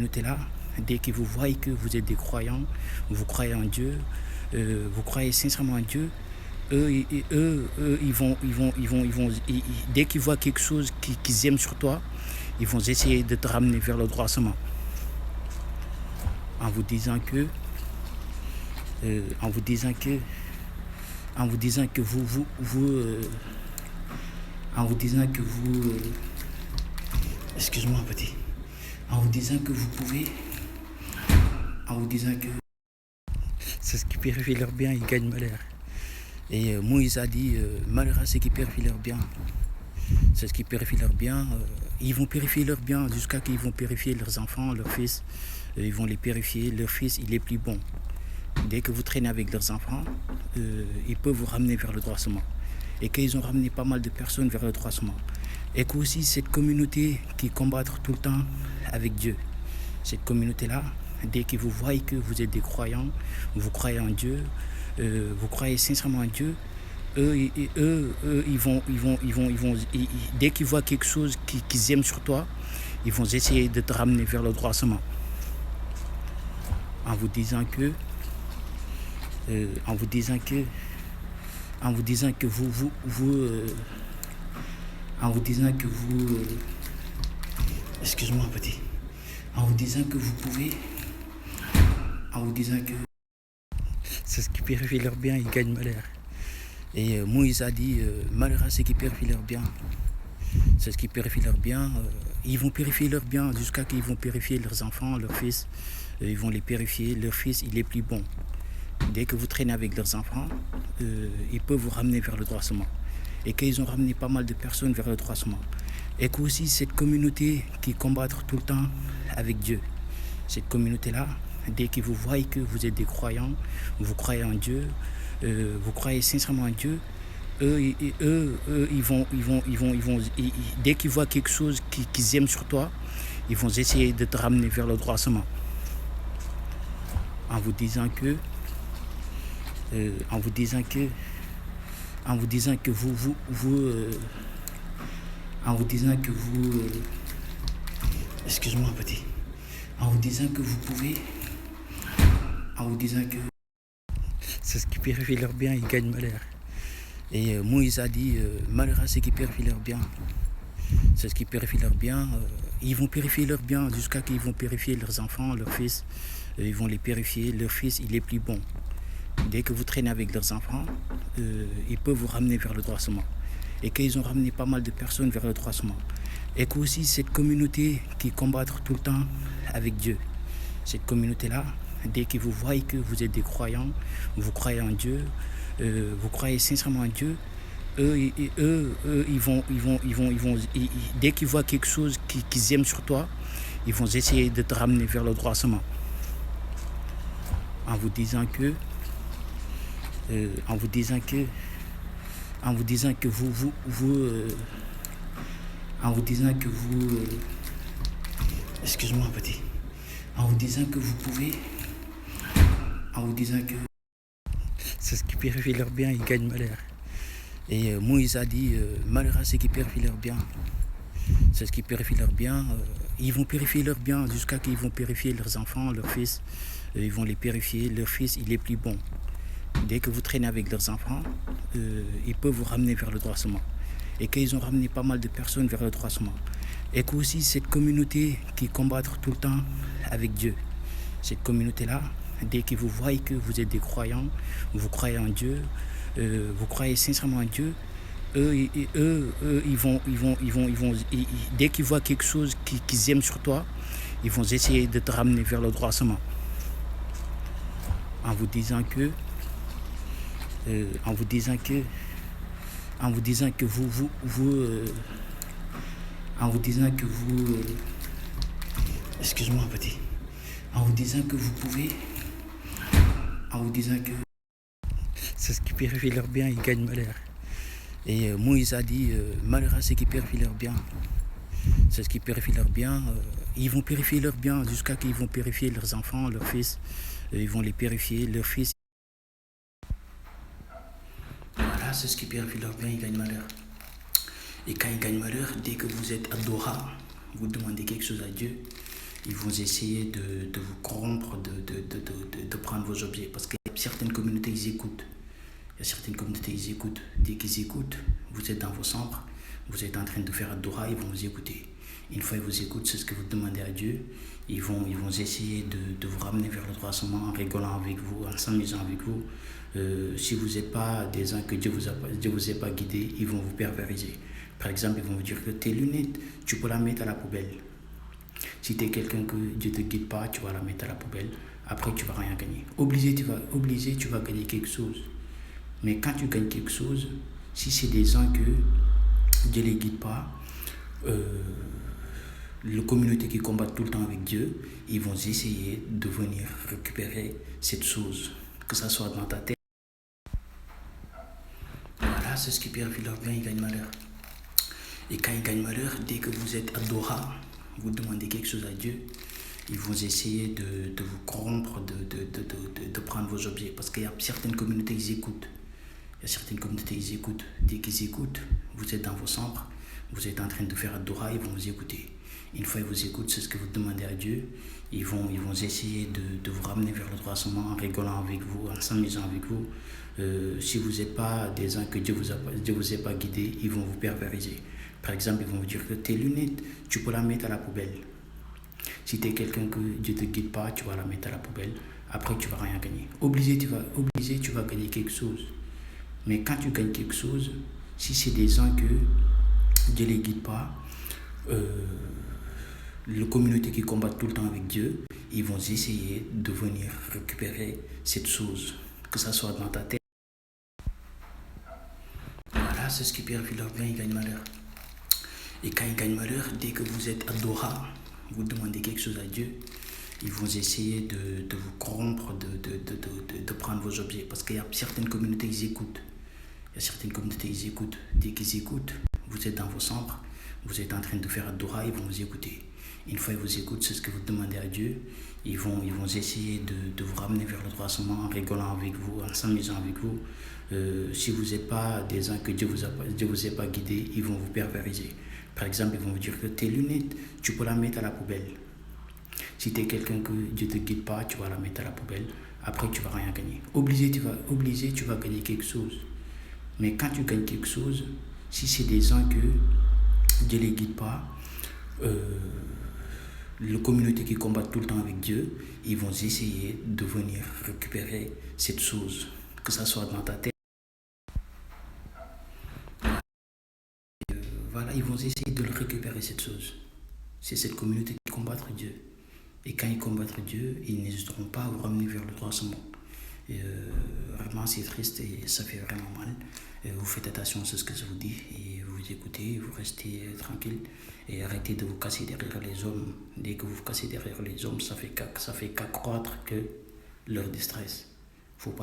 communauté-là, dès qu'ils vous voient que vous êtes des croyants, vous croyez en Dieu, vous croyez sincèrement en Dieu, dès qu'ils voient quelque chose qu'ils aiment sur toi, ils vont essayer de te ramener vers le droit chemin. En vous disant que excuse-moi petit, en vous disant que vous pouvez, en vous disant que c'est ce qui purifie leur bien, ils gagnent malheur. Et Moïse a dit, malheur à ceux qui purifient leur bien. C'est ce qui purifie leur bien. Ils vont purifier leur bien jusqu'à qu'ils vont purifier leurs enfants, leurs fils. Ils vont les purifier. Leur fils, il est plus bon. Dès que vous traînez avec leurs enfants, ils peuvent vous ramener vers le droit chemin. Et qu'ils ont ramené pas mal de personnes vers le droit chemin. Et qu'aussi cette communauté qui combat tout le temps avec Dieu. Cette communauté-là, dès qu'ils vous voient que vous êtes des croyants, vous croyez en Dieu, vous croyez sincèrement en Dieu, dès qu'ils voient quelque chose qu'ils aiment sur toi, ils vont essayer de te ramener vers le droit chemin. En vous disant que excuse-moi petit, en vous disant que vous pouvez, en vous disant que c'est ce qui purifie leur bien, ils gagnent malheur. Et Moïse a dit, malheur à ceux qui purifient leur bien. C'est ce qui purifie leur bien. Ils vont purifier leur bien jusqu'à qu'ils vont purifier leurs enfants, leurs fils. Ils vont les purifier. Leur fils, il est plus bon. Dès que vous traînez avec leurs enfants, ils peuvent vous ramener vers le droit chemin. Et qu'ils ont ramené pas mal de personnes vers le droit chemin. Et qu'aussi cette communauté qui combat tout le temps avec Dieu. Cette communauté-là, dès qu'ils vous voient que vous êtes des croyants, vous croyez en Dieu, vous croyez sincèrement en Dieu, dès qu'ils voient quelque chose qu'ils aiment sur toi, ils vont essayer de te ramener vers le droit chemin. En vous disant que excuse-moi petit, en vous disant que vous pouvez, en vous disant que c'est ce qui purifie leur bien, ils gagnent malheur. Et Moïse a dit, malheur à ceux qui purifient leur bien. C'est ce qui purifie leur bien. Ils vont purifier leur bien jusqu'à qu'ils vont purifier leurs enfants, leurs fils. Ils vont les purifier. Leur fils, il est plus bon. Dès que vous traînez avec leurs enfants, ils peuvent vous ramener vers le droit chemin. Et qu'ils ont ramené pas mal de personnes vers le droit chemin. Et qu'aussi cette communauté qui combat tout le temps avec Dieu. Cette communauté-là, dès qu'ils vous voient que vous êtes des croyants, vous croyez en Dieu, vous croyez sincèrement en Dieu, dès qu'ils voient quelque chose qu'ils aiment sur toi, ils vont essayer de te ramener vers le droit chemin. En vous disant que excuse-moi petit, en vous disant que vous pouvez, en vous disant que c'est ce qui purifie leur bien, ils gagnent malheur. Et Moïse a dit, malheur à ceux qui purifient leur bien. C'est ce qui purifie leur bien. Ils vont purifier leur bien jusqu'à qu'ils vont purifier leurs enfants, leurs fils. Ils vont les purifier. Leur fils, il est plus bon. Dès que vous traînez avec leurs enfants, ils peuvent vous ramener vers le droit chemin. Et qu'ils ont ramené pas mal de personnes vers le droit chemin. Et qu'aussi cette communauté qui combat tout le temps avec Dieu. Cette communauté-là, dès qu'ils vous voient que vous êtes des croyants, vous croyez en Dieu, vous croyez sincèrement en Dieu, dès qu'ils voient quelque chose qu'ils aiment sur toi, ils vont essayer de te ramener vers le droit chemin. En vous disant que excuse-moi petit, en vous disant que vous pouvez, en vous disant que c'est ce qui purifie leur bien, ils gagnent malheur. Et Moïse a dit, malheur à ceux qui purifient leur bien. C'est ce qui purifie leur bien. Ils vont purifier leur bien jusqu'à qu'ils vont purifier leurs enfants, leurs fils. Ils vont les purifier. Leur fils, voilà, c'est ce qui purifie leur bien, ils gagnent malheur. Et quand ils gagnent malheur, dès que vous êtes adorant, vous demandez quelque chose à Dieu, ils vont essayer de vous corrompre, de prendre vos objets. Parce qu'il y a certaines communautés, ils écoutent. Il y a certaines communautés, ils écoutent. Dès qu'ils écoutent, vous êtes dans vos chambres, vous êtes en train de faire Adora, ils vont vous écouter. Une fois qu'ils vous écoutent, c'est ce que vous demandez à Dieu. Ils vont essayer de vous ramener vers le droit-chemin en rigolant avec vous, en s'amusant avec vous. Si vous n'êtes pas des gens que Dieu vous a pas guidé, ils vont vous perverser. Par exemple, ils vont vous dire que tes lunettes, tu peux la mettre à la poubelle. Si tu es quelqu'un que Dieu ne te guide pas, tu vas la mettre à la poubelle. Après, tu ne vas rien gagner. Obligé, tu vas gagner quelque chose. Mais quand tu gagnes quelque chose, si c'est des gens que Dieu ne les guide pas, les communautés qui combattent tout le temps avec Dieu, ils vont essayer de venir récupérer cette chose, que ça soit dans ta tête. Voilà, c'est ce qui perd leur bien, ils gagnent malheur. Et quand ils gagnent malheur, dès que vous êtes adora, vous demandez quelque chose à Dieu, ils vont essayer de vous corrompre, de prendre vos objets. Parce qu'il y a certaines communautés, ils écoutent. Il y a certaines communautés, ils écoutent. Dès qu'ils écoutent, vous êtes dans vos chambres, vous êtes en train de faire Adora, ils vont vous écouter. Une fois qu'ils vous écoutent, c'est ce que vous demandez à Dieu. Ils vont essayer de vous ramener vers le droit-chemin en rigolant avec vous, en s'amusant avec vous. Si vous n'êtes pas des gens que Dieu vous a pas guidé, ils vont vous perverser. Par exemple, ils vont vous dire que tes lunettes, tu peux la mettre à la poubelle. Si tu es quelqu'un que Dieu ne te guide pas, tu vas la mettre à la poubelle. Après, tu ne vas rien gagner. Obligé, tu vas gagner quelque chose. Mais quand tu gagnes quelque chose, si c'est des gens que Dieu ne les guide pas, les communautés qui combattent tout le temps avec Dieu, ils vont essayer de venir récupérer cette chose, que ça soit dans ta tête. Voilà, c'est ce qui perd leur bien, ils gagnent malheur. Et quand ils gagnent malheur, dès que vous êtes adora, vous demandez quelque chose à Dieu, ils vont essayer de vous corrompre, de prendre vos objets. Parce qu'il y a certaines communautés, ils écoutent. Il y a certaines communautés, ils écoutent. Dès qu'ils écoutent, vous êtes dans vos chambres, vous êtes en train de faire Adora, ils vont vous écouter. Une fois qu'ils vous écoutent, c'est ce que vous demandez à Dieu. Ils vont essayer de vous ramener vers le droit-chemin en rigolant avec vous, en s'amusant avec vous. Si vous n'êtes pas des gens que Dieu vous a pas guidé, ils vont vous perverser. Par exemple, ils vont vous dire que tes lunettes, tu peux la mettre à la poubelle. Si tu es quelqu'un que Dieu ne te guide pas, tu vas la mettre à la poubelle. Après, tu ne vas rien gagner. Obligé, tu vas gagner quelque chose. Mais quand tu gagnes quelque chose, si c'est des gens que Dieu ne les guide pas, les communautés qui combattent tout le temps avec Dieu, ils vont essayer de venir récupérer cette chose, que ça soit dans ta tête. Voilà, ils vont essayer de le récupérer cette chose. C'est cette communauté qui combat Dieu. Et quand ils combattent Dieu, ils n'hésiteront pas à vous ramener vers le droit chemin. Vraiment, c'est triste et ça fait vraiment mal. Vous faites attention à ce que je vous dis et vous écoutez, vous restez tranquille et arrêtez de vous casser derrière les hommes. Dès que vous vous cassez derrière les hommes, ça fait qu'accroître que leur déstress. Faut pas